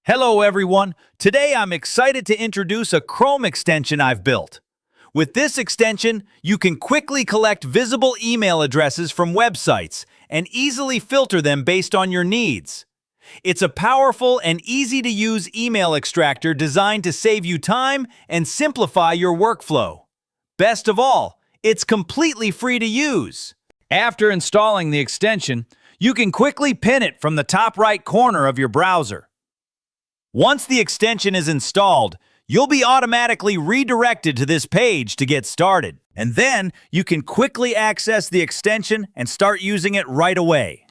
Hello everyone, today I'm excited to introduce a Chrome extension I've built. With this extension, you can quickly collect visible email addresses from websites and easily filter them based on your needs. It's a powerful and easy-to-use email extractor designed to save you time and simplify your workflow. Best of all, it's completely free to use. After installing the extension, you can quickly pin it from the top right corner of your browser. Once the extension is installed, you'll be automatically redirected to this page to get started. And then you can quickly access the extension and start using it right away.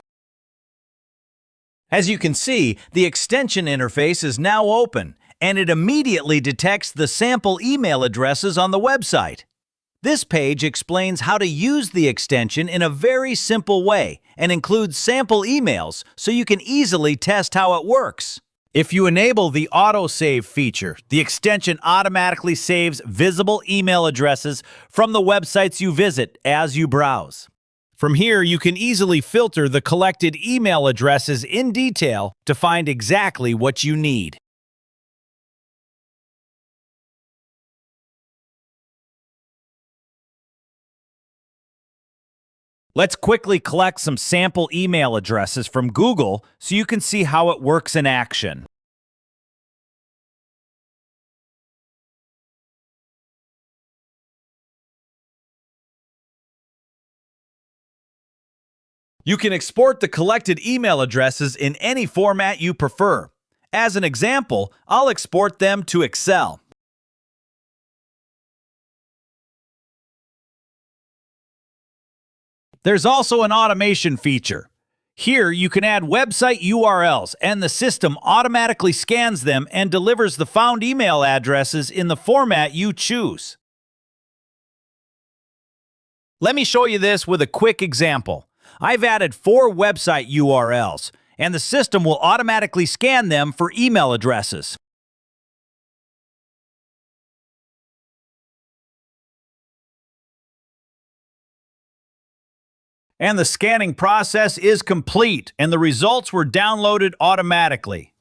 As you can see, the extension interface is now open, and it immediately detects the sample email addresses on the website. This page explains how to use the extension in a very simple way and includes sample emails so you can easily test how it works. If you enable the autosave feature, the extension automatically saves visible email addresses from the websites you visit as you browse. From here, you can easily filter the collected email addresses in detail to find exactly what you need. Let's quickly collect some sample email addresses from Google so you can see how it works in action. You can export the collected email addresses in any format you prefer. As an example, I'll export them to Excel. There's also an automation feature. Here, you can add website URLs, and the system automatically scans them and delivers the found email addresses in the format you choose. Let me show you this with a quick example. I've added 4 website URLs, and the system will automatically scan them for email addresses. And the scanning process is complete, and the results were downloaded automatically.